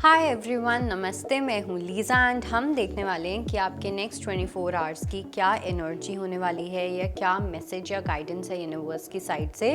Hi everyone, नमस्ते। मैं हूँ लीज़ा एंड हम देखने वाले हैं कि आपके नेक्स्ट 24 आवर्स की क्या एनर्जी होने वाली है या क्या मैसेज या गाइडेंस है यूनिवर्स की साइड से।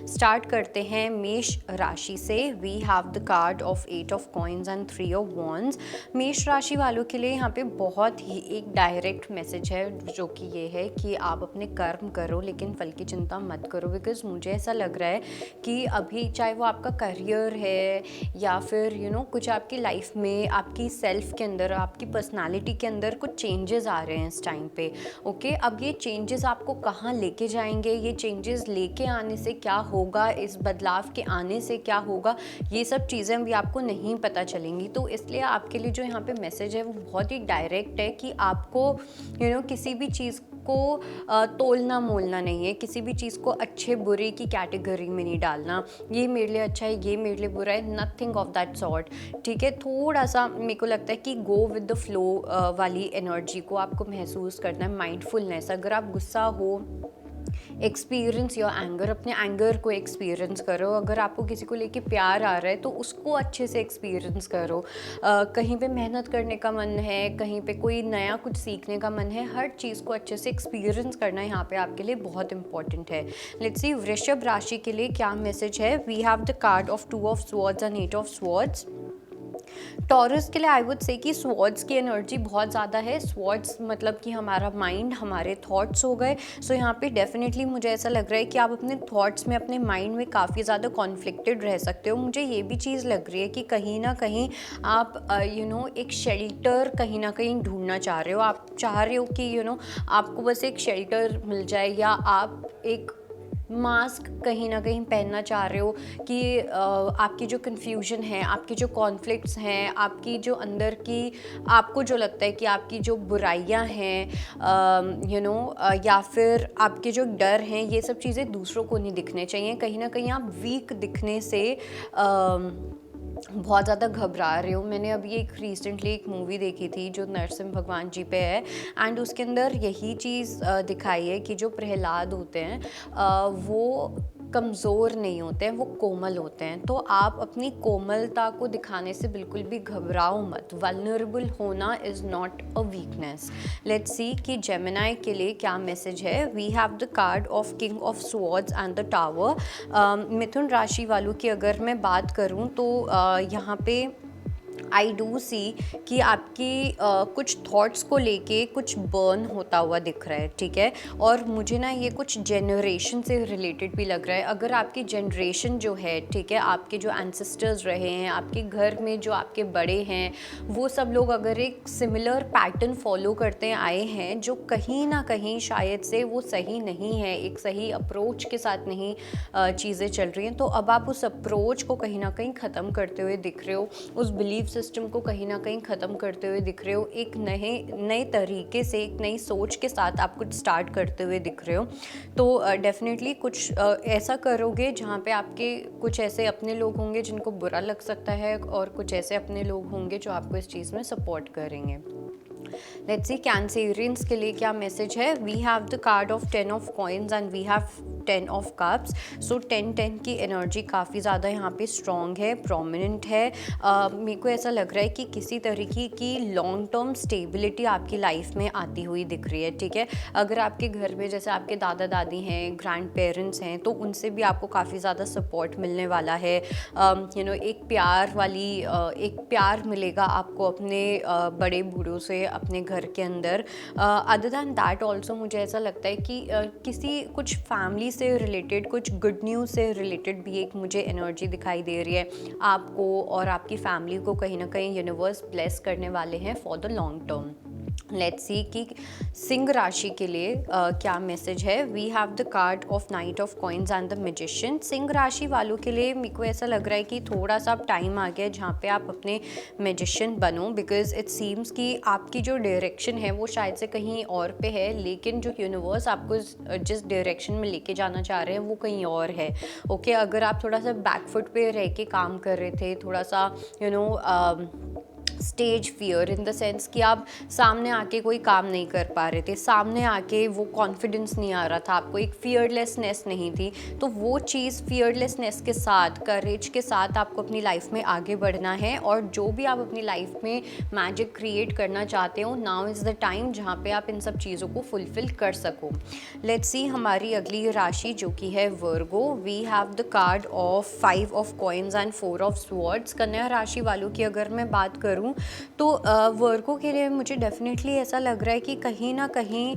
स्टार्ट करते हैं मेष राशि से। We have the card of 8 of coins and 3 of wands. मेष राशि वालों के लिए यहाँ पे बहुत ही एक डायरेक्ट मैसेज है जो कि ये है कि आप अपने कर्म करो लेकिन फल की चिंता मत करो। बिकॉज मुझे ऐसा लग रहा है कि अभी चाहे वो आपका करियर है या फिर कुछ आपकी लाइफ में आपकी सेल्फ के अंदर आपकी पर्सनालिटी के अंदर कुछ चेंजेस आ रहे हैं इस टाइम पे। ओके, अब ये चेंजेस आपको कहाँ लेके जाएंगे, ये चेंजेस लेके आने से क्या होगा, इस बदलाव के आने से क्या होगा, ये सब चीज़ें अभी आपको नहीं पता चलेंगी। तो इसलिए आपके लिए जो यहाँ पे मैसेज है वो बहुत ही डायरेक्ट है कि आपको किसी भी चीज़ को तोलना मोलना नहीं है, किसी भी चीज़ को अच्छे बुरे की कैटेगरी में नहीं डालना, ये मेरे लिए अच्छा है ये मेरे लिए बुरा है, नथिंग ऑफ दैट सॉर्ट। ठीक है, थोड़ा सा मेरे को लगता है कि गो विद द फ्लो वाली एनर्जी को आपको महसूस करना है, माइंडफुलनेस। अगर आप गुस्सा हो, एक्सपीरियंस योर एंगर, अपने एंगर को एक्सपीरियंस करो। अगर आपको किसी को लेके प्यार आ रहा है तो उसको अच्छे से एक्सपीरियंस करो। कहीं पे मेहनत करने का मन है, कहीं पे कोई नया कुछ सीखने का मन है, हर चीज़ को अच्छे से एक्सपीरियंस करना यहाँ पे आपके लिए बहुत इंपॉर्टेंट है। लेट्स सी वृषभ राशि के लिए क्या मैसेज है। We have the card of 2 of swords and 8 of swords. Taurus के लिए आई वुड से कि स्वॉर्ड्स की एनर्जी बहुत ज़्यादा है। स्वॉर्ड्स मतलब कि हमारा माइंड, हमारे थॉट्स हो गए। सो यहाँ पे डेफिनेटली मुझे ऐसा लग रहा है कि आप अपने थॉट्स में, अपने माइंड में काफ़ी ज़्यादा कॉन्फ्लिक्टेड रह सकते हो। मुझे ये भी चीज़ लग रही है कि कहीं ना कहीं आप एक शेल्टर कहीं ना कहीं ढूंढना चाह रहे हो। आप चाह रहे हो कि आपको बस एक शेल्टर मिल जाए, या आप एक मास्क कहीं ना कहीं पहनना चाह रहे हो कि आपकी जो कन्फ्यूजन है, आपकी जो कॉन्फ्लिक्ट्स हैं, आपकी जो अंदर की, आपको जो लगता है कि आपकी जो बुराइयां हैं या फिर आपके जो डर हैं, ये सब चीज़ें दूसरों को नहीं दिखने चाहिए। कहीं ना कहीं आप वीक दिखने से बहुत ज़्यादा घबरा रहे हो। मैंने अभी एक रिसेंटली एक मूवी देखी थी जो नरसिम्हा भगवान जी पे है, एंड उसके अंदर यही चीज़ दिखाई है कि जो प्रहलाद होते हैं वो कमज़ोर नहीं होते हैं, वो कोमल होते हैं। तो आप अपनी कोमलता को दिखाने से बिल्कुल भी घबराओ मत। वल्नरेबल होना is not a weakness. Let's see कि जेमिनाई के लिए क्या मैसेज है। We have the card of king of swords and the tower. मिथुन राशि वालों की अगर मैं बात करूं तो यहाँ पे आई डू सी कि आपकी कुछ थॉट्स को लेके कुछ बर्न होता हुआ दिख रहा है। ठीक है, और मुझे ना ये कुछ जनरेशन से रिलेटेड भी लग रहा है। अगर आपकी जनरेशन जो है, ठीक है, आपके जो एंसेस्टर्स रहे हैं, आपके घर में जो आपके बड़े हैं, वो सब लोग अगर एक सिमिलर पैटर्न फॉलो करते आए हैं जो कहीं ना कहीं शायद से वो सही नहीं है, एक सही अप्रोच के साथ नहीं चीज़ें चल रही हैं, तो अब आप उस अप्रोच को कहीं ना कहीं ख़त्म करते हुए दिख रहे हो, उस बिलीफ सिस्टम को कहीं ना कहीं ख़त्म करते हुए दिख रहे हो, एक नए तरीके से, एक नई सोच के साथ आप कुछ स्टार्ट करते हुए दिख रहे हो। तो डेफिनेटली कुछ ऐसा करोगे जहाँ पे आपके कुछ ऐसे अपने लोग होंगे जिनको बुरा लग सकता है, और कुछ ऐसे अपने लोग होंगे जो आपको इस चीज़ में सपोर्ट करेंगे। लेट्स सी कैंसेरियंस के लिए क्या मैसेज है। We have the card of 10 of coins and we have 10 of cups. So 10 की एनर्जी काफ़ी ज़्यादा यहाँ पे स्ट्रॉन्ग है, प्रोमिनेंट है। मेरे को ऐसा लग रहा है कि किसी तरीके की लॉन्ग टर्म स्टेबिलिटी आपकी लाइफ में आती हुई दिख रही है। ठीक है, अगर आपके घर में जैसे आपके दादा दादी हैं, ग्रैंड पेरेंट्स हैं, तो उनसे भी आपको काफ़ी ज़्यादा सपोर्ट मिलने वाला है। एक प्यार वाली एक प्यार मिलेगा आपको अपने बड़े बूढ़ों से अपने घर के अंदर। अदर दैन दैट ऑल्सो मुझे ऐसा लगता है कि किसी कुछ फैमिली से रिलेटेड, कुछ गुड न्यूज़ से रिलेटेड भी एक मुझे एनर्जी दिखाई दे रही है। आपको और आपकी फैमिली को कहीं ना कहीं यूनिवर्स ब्लेस करने वाले हैं for the long term. Let's see कि सिंह राशि के लिए क्या मैसेज है। We have the card of knight of coins and the magician. सिंह राशि वालों के लिए मेरे को ऐसा लग रहा है कि थोड़ा सा टाइम आ गया जहाँ पे आप अपने मैजिशियन बनो, बिकॉज इट सीम्स कि आपकी जो डायरेक्शन है वो शायद से कहीं और पे है, लेकिन जो यूनिवर्स आपको जिस डायरेक्शन में लेके जाना चाह रहे हैं वो कहीं और है। ओके, अगर आप थोड़ा सा बैकफुट पे रह के काम कर रहे थे, थोड़ा सा stage fear in the sense कि आप सामने आके कोई काम नहीं कर पा रहे थे, सामने आके वो कॉन्फिडेंस नहीं आ रहा था आपको, एक फियरलेसनेस नहीं थी। तो वो चीज़ फियरलेसनेस के साथ, करेज के साथ आपको अपनी लाइफ में आगे बढ़ना है, और जो भी आप अपनी लाइफ में मैजिक क्रिएट करना चाहते हो, नाउ इज़ द टाइम जहाँ पे आप इन सब चीज़ों को फुलफ़िल कर सको। लेट्स सी हमारी अगली राशि जो कि है Virgo. We have the card of 5 of coins and 4 of swords. कन्या राशि वालों की अगर मैं बात करूँ तो वर्गो के लिए मुझे डेफिनेटली ऐसा लग रहा है कि कहीं ना कहीं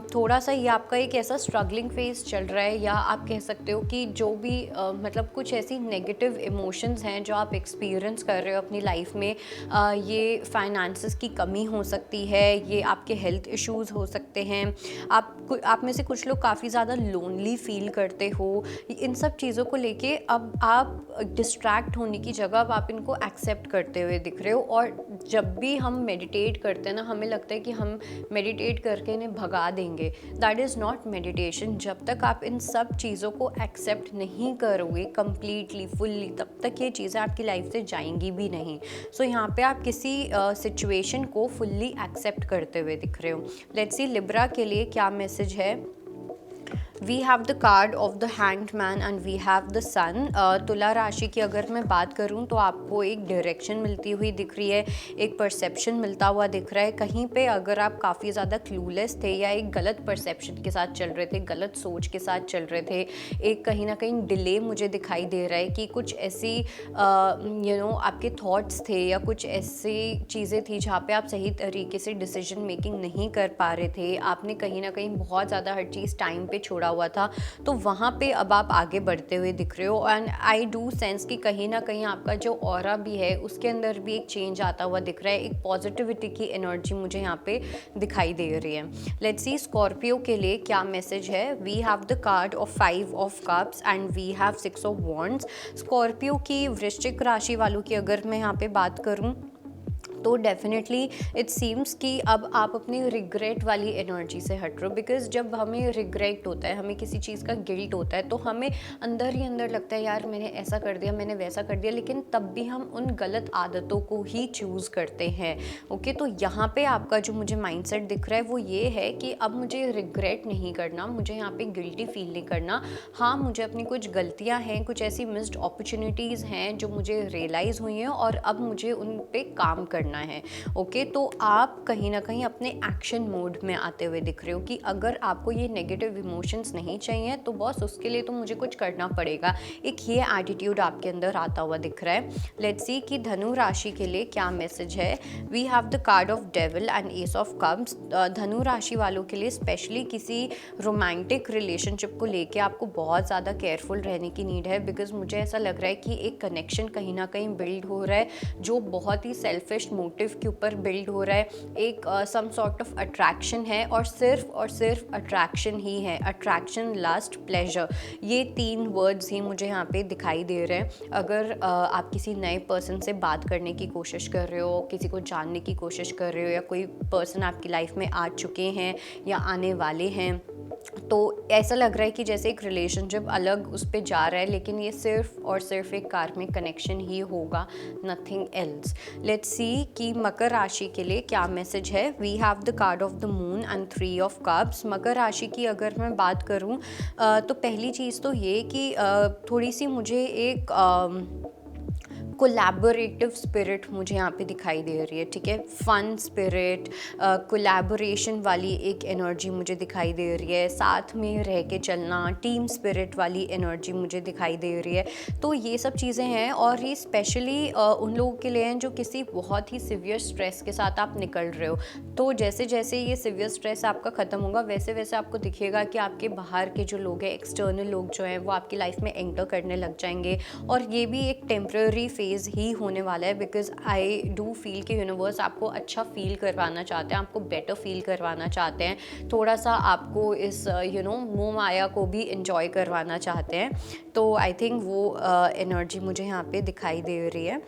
थोड़ा सा ये आपका एक ऐसा स्ट्रगलिंग फेज चल रहा है, या आप कह सकते हो कि जो भी मतलब कुछ ऐसी नेगेटिव इमोशंस हैं जो आप एक्सपीरियंस कर रहे हो अपनी लाइफ में। ये फाइनेंसेस की कमी हो सकती है, ये आपके हेल्थ इश्यूज हो सकते हैं, आप में से कुछ लोग काफ़ी ज़्यादा लोनली फील करते हो। इन सब चीज़ों को लेके अब आप डिस्ट्रैक्ट होने की जगह अब आप इनको एक्सेप्ट करते हुए दिख रहे हो। और जब भी हम मेडिटेट करते हैं ना, हमें लगता है कि हम मेडिटेट करके इन्हें भगा देंगे। That is not meditation. जब तक आप इन सब चीज़ों को एक्सेप्ट नहीं करोगे कम्प्लीटली फुल्ली, तब तक ये चीज़ें आपकी लाइफ से जाएंगी भी नहीं। सो यहाँ पे आप किसी सिचुएशन को फुल्ली एक्सेप्ट करते हुए दिख रहे हो। लेट्स सी लिब्रा के लिए क्या मैसेज है। We have the card of the hanged man and we have the sun. तुला राशि की अगर मैं बात करूं तो आपको एक डायरेक्शन मिलती हुई दिख रही है, एक परसेप्शन मिलता हुआ दिख रहा है। कहीं पे अगर आप काफ़ी ज़्यादा क्लूलेस थे या एक गलत परसेप्शन के साथ चल रहे थे, गलत सोच के साथ चल रहे थे, एक कहीं ना कहीं डिले मुझे दिखाई दे रहा है कि कुछ ऐसी आपके थॉट्स थे या कुछ ऐसी चीज़ें थी जहाँ पे आप सही तरीके से डिसीजन मेकिंग नहीं कर पा रहे थे। आपने कहीं ना कहीं बहुत ज़्यादा हर चीज़ टाइम पे छोड़ा हुआ था, तो वहाँ पे अब आप आगे बढ़ते हुए दिख रहे हो। एंड आई डू सेंस कि कहीं ना कहीं आपका जो ऑरा भी है उसके अंदर भी एक चेंज आता हुआ दिख रहा है, एक पॉजिटिविटी की एनर्जी मुझे यहाँ पे दिखाई दे रही है। लेट्स सी स्कॉर्पियो के लिए क्या मैसेज है। We have the card of 5 of cups and we have 6 of wands. Scorpio की वृश्चिक राशि वालों की अगर मैं यहाँ पे बात करूँ तो डेफिनेटली इट सीम्स कि अब आप अपनी रिग्रेट वाली एनर्जी से हट रहे हो। बिकॉज जब हमें रिग्रेट होता है, हमें किसी चीज़ का गिल्ट होता है, तो हमें अंदर ही अंदर लगता है यार मैंने ऐसा कर दिया, मैंने वैसा कर दिया, लेकिन तब भी हम उन गलत आदतों को ही चूज़ करते हैं। ओके, तो यहाँ पे आपका जो मुझे माइंडसेट दिख रहा है वो ये है कि अब मुझे रिग्रेट नहीं करना, मुझे यहाँ पे गिल्टी फील नहीं करना। हाँ, मुझे अपनी कुछ गलतियाँ हैं, कुछ ऐसी मिस्ड अपॉर्चुनिटीज़ हैं जो मुझे रियलाइज़ हुई हैं और अब मुझे उन पे काम करना है। ओके, तो आप कहीं ना कहीं अपने एक्शन मोड में आते हुए दिख रहे हो कि अगर आपको ये नेगेटिव इमोशंस नहीं चाहिए तो बॉस उसके लिए तो मुझे कुछ करना पड़ेगा। एक ये एटीट्यूड आपके अंदर आता हुआ दिख रहा है। लेट्स सी कि धनु राशि के लिए क्या मैसेज है। We have the card of devil and ace of cups. धनु राशि वालों के लिए स्पेशली किसी रोमांटिक रिलेशनशिप को लेके आपको बहुत ज़्यादा केयरफुल रहने की नीड है। बिकॉज मुझे ऐसा लग रहा है कि एक कनेक्शन कहीं ना कहीं बिल्ड हो रहा है जो बहुत ही सेल्फिश मोटिव के ऊपर बिल्ड हो रहा है। एक सम सॉर्ट ऑफ अट्रैक्शन है और सिर्फ अट्रैक्शन ही है। अट्रैक्शन, लस्ट, प्लेजर, ये 3 वर्ड्स ही मुझे यहाँ पे दिखाई दे रहे हैं। अगर आप किसी नए पर्सन से बात करने की कोशिश कर रहे हो, किसी को जानने की कोशिश कर रहे हो, या कोई पर्सन आपकी लाइफ में आ चुके हैं या आने वाले हैं, तो ऐसा लग रहा है कि जैसे एक रिलेशनशिप अलग उस पर जा रहा है, लेकिन ये सिर्फ और सिर्फ एक कार्मिक कनेक्शन ही होगा, नथिंग एल्स। लेट्स सी कि मकर राशि के लिए क्या मैसेज है। We have the card of the moon and 3 of cups. मकर राशि की अगर मैं बात करूं तो पहली चीज़ तो ये कि थोड़ी सी मुझे एक कोलैबोरेटिव स्पिरिट मुझे यहाँ पे दिखाई दे रही है। ठीक है, फन स्पिरिट, कोलैबोरेशन वाली एक एनर्जी मुझे दिखाई दे रही है, साथ में रह के चलना, टीम स्पिरिट वाली एनर्जी मुझे दिखाई दे रही है। तो ये सब चीज़ें हैं और ये स्पेशली उन लोगों के लिए हैं जो किसी बहुत ही सिवियर स्ट्रेस के साथ आप निकल रहे हो। तो जैसे जैसे ये सिवियर स्ट्रेस आपका ख़त्म होगा वैसे वैसे आपको दिखेगा कि आपके बाहर के जो लोग हैं, एक्सटर्नल लोग जो हैं, वो आपकी लाइफ में एंटर करने लग जाएंगे। और ये भी एक टेम्प्रेरी फेज़ ही होने वाला है। बिकॉज आई डू फील कि यूनिवर्स आपको अच्छा फील करवाना चाहते हैं, आपको बेटर फील करवाना चाहते हैं, थोड़ा सा आपको इस मोह माया को भी इंजॉय करवाना चाहते हैं। तो आई थिंक वो एनर्जी मुझे यहाँ पे दिखाई दे रही है।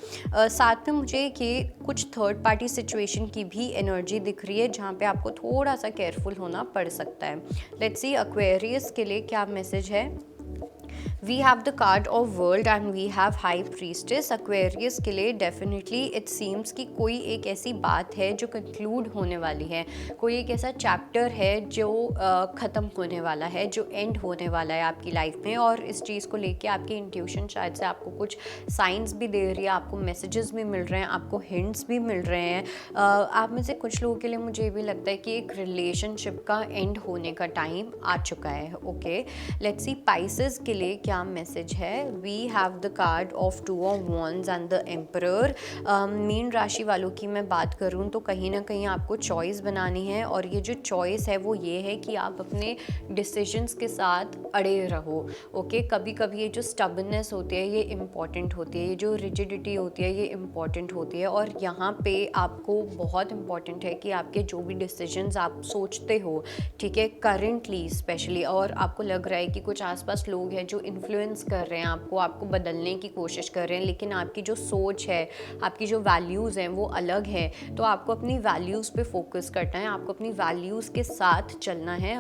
साथ में मुझे कि कुछ थर्ड पार्टी सिचुएशन की भी एनर्जी दिख रही है जहाँ पे आपको थोड़ा सा केयरफुल होना पड़ सकता है। लेट्स सी एक्वेरियस के लिए क्या मैसेज है। We have the card of world and we have high priestess. Aquarius के लिए डेफिनेटली इट सीम्स कि कोई एक ऐसी बात है जो कंक्लूड होने वाली है, कोई एक ऐसा चैप्टर है जो ख़त्म होने वाला है, जो एंड होने वाला है आपकी लाइफ में। और इस चीज़ को लेके आपकी इंट्यूशन शायद से आपको कुछ साइंस भी दे रही है, आपको मैसेजेस भी मिल रहे हैं, आपको हिंट्स भी मिल रहे हैं। आप में से कुछ लोगों के लिए मुझे ये भी लगता है कि एक रिलेशनशिप का एंड होने का टाइम आ चुका है। ओके, लेट्स सी पाइसेस के लिए क्या मैसेज है। We have the card of 2 of wands and the emperor. मीन राशि वालों की मैं बात करूँ तो कहीं ना कहीं आपको चॉइस बनानी है, और ये जो चॉइस है वो ये है कि आप अपने डिसीजंस के साथ अड़े रहो। ओके, कभी कभी ये जो स्टबनेस होती है ये इम्पॉर्टेंट होती है, ये जो रिजिडिटी होती है ये इम्पॉर्टेंट होती है। और यहाँ पे आपको बहुत इम्पॉर्टेंट है कि आपके जो भी डिसीजंस आप सोचते हो, ठीक है, करेंटली स्पेशली, और आपको लग रहा है कि कुछ आसपास लोग हैं जो इन्फ्लुएंस कर रहे हैं आपको बदलने की कोशिश कर रहे हैं, लेकिन आपकी जो सोच है, आपकी जो वैल्यूज़ हैं वो अलग हैं, तो आपको अपनी वैल्यूज़ पे फोकस करना है, आपको अपनी वैल्यूज़ के साथ चलना है।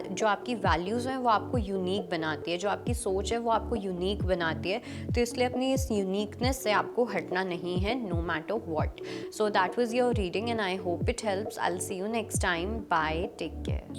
जो आपकी वैल्यूज़ हैं वो आपको यूनिक बनाती है, जो आपकी सोच है वो आपको यूनिक बनाती है। तो इसलिए अपनी इस यूनिकनेस से आपको हटना नहीं है, no matter what. So that was your reading and I hope it helps. I will see you next time. Bye, take care.